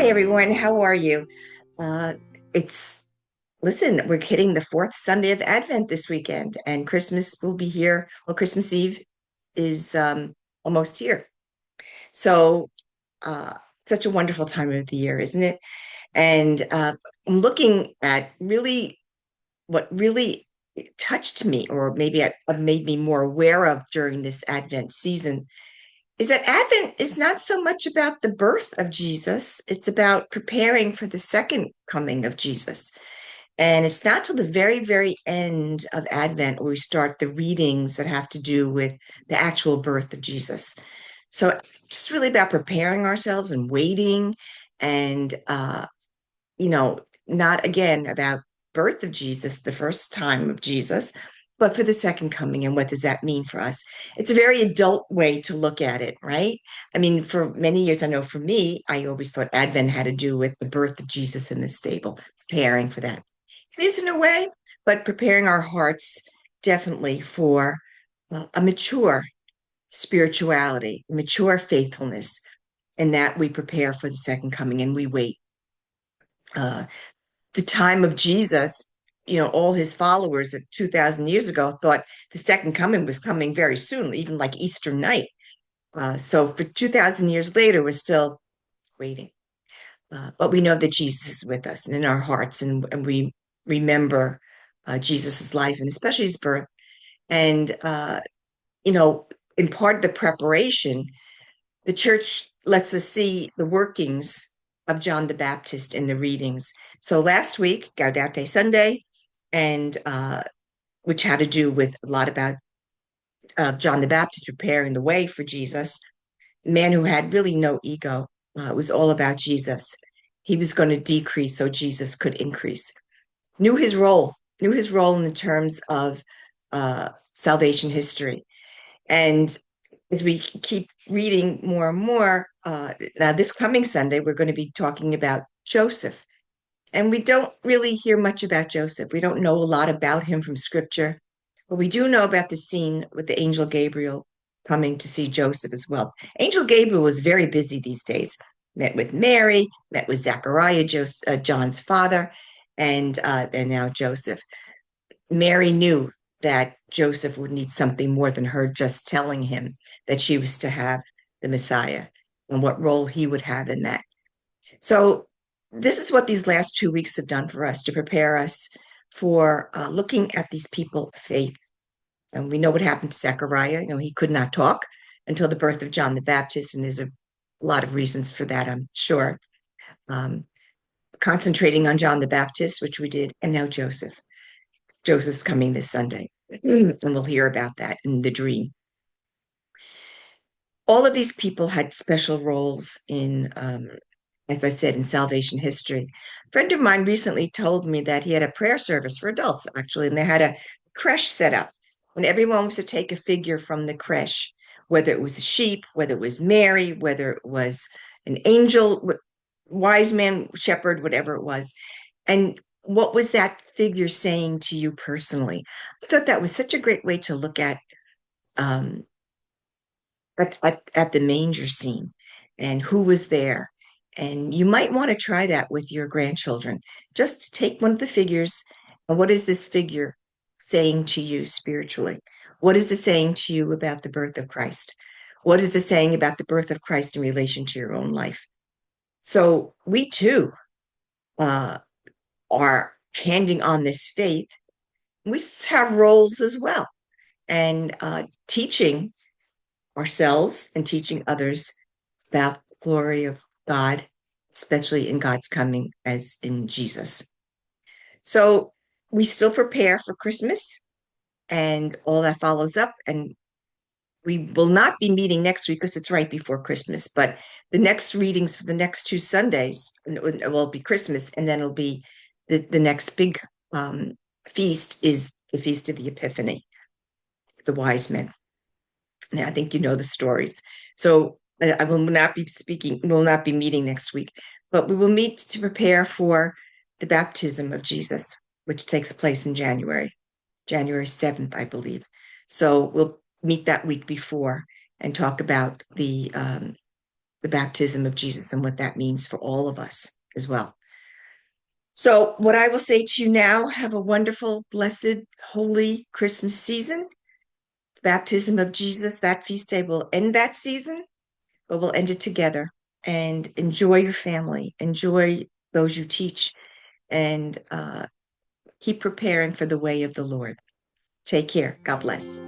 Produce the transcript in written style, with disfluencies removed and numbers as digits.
Hi, everyone. How are you? Uh, it's, listen, we're hitting the fourth Sunday of Advent this weekend, and Christmas will be here. Well, Christmas Eve is almost here. So, uh, such a wonderful time of the year, isn't it? And I'm looking at really what really touched me, or maybe made me more aware of during this Advent season, is that Advent is not so much about the birth of Jesus, it's about preparing for the second coming of Jesus. And it's not till the very, very end of Advent where we start the readings that have to do with the actual birth of Jesus. So just really about preparing ourselves and waiting and you know, not again about birth of Jesus, the first time of Jesus, but for the second coming and what does that mean for us? It's a very adult way to look at it, right? I mean, for many years, I know for me, I always thought Advent had to do with the birth of Jesus in the stable, preparing for that. It is in a way, but preparing our hearts definitely for a mature spirituality, mature faithfulness, and that we prepare for the second coming and we wait. Uh, the time of Jesus, all his followers 2,000 years ago thought the second coming was coming very soon, even like Easter night. So for 2,000 years later, we're still waiting. But we know that Jesus is with us and in our hearts, and we remember Jesus's life and especially his birth. And, you know, in part of the preparation, the church lets us see the workings of John the Baptist in the readings. So last week, Gaudete Sunday, and which had to do with a lot about John the Baptist preparing the way for Jesus, a man who had really no ego. It was all about Jesus. He was going to decrease so Jesus could increase. Knew his role in the terms of salvation history. And as we keep reading more and more, now this coming Sunday, we're going to be talking about Joseph. And we don't really hear much about Joseph. We don't know a lot about him from scripture, but we do know about the scene with the angel Gabriel coming to see Joseph as well. Angel Gabriel was very busy these days, met with Mary, met with Zechariah, John's father, and now Joseph. Mary knew that Joseph would need something more than her just telling him that she was to have the Messiah and what role he would have in that. So, this is what these last 2 weeks have done for us to prepare us for looking at these people of faith. And we know what happened to Zechariah. He could not talk until the birth of John the Baptist, and there's a lot of reasons for that, I'm sure. Um, Concentrating on John the Baptist, which we did, and now Joseph. Joseph's coming this Sunday, and we'll hear about that in the dream. All of these people had special roles in, as I said, in salvation history. A friend of mine recently told me that he had a prayer service for adults, actually, and they had a creche set up when everyone was to take a figure from the creche, whether it was a sheep, whether it was Mary, whether it was an angel, wise man, shepherd, whatever it was. And what was that figure saying to you personally? I thought that was such a great way to look um, at the manger scene and who was there. And you might want to try that with your grandchildren. Just take one of the figures, and what is this figure saying to you spiritually? What is it saying to you about the birth of Christ? What is it saying about the birth of Christ in relation to your own life? So we too uh, are handing on this faith. We have roles as well, and teaching ourselves and teaching others about the glory of God, especially in God's coming as in Jesus. So we still prepare for Christmas and all that follows up. And we will not be meeting next week because it's right before Christmas. But the next readings for the next 2 Sundays will be Christmas, and then it'll be the next big feast is the Feast of the Epiphany, the wise men. Now, I think you know the stories. So I will not be speaking, will not be meeting next week, but we will meet to prepare for the baptism of Jesus, which takes place in January 7th, I believe. So we'll meet that week before and talk about the baptism of Jesus and what that means for all of us as well. So, what I will say to you now, have a wonderful, blessed, holy Christmas season. Baptism of Jesus, that feast day will end that season, but we'll end it together. And enjoy your family, enjoy those you teach, and keep preparing for the way of the Lord. Take care. God bless.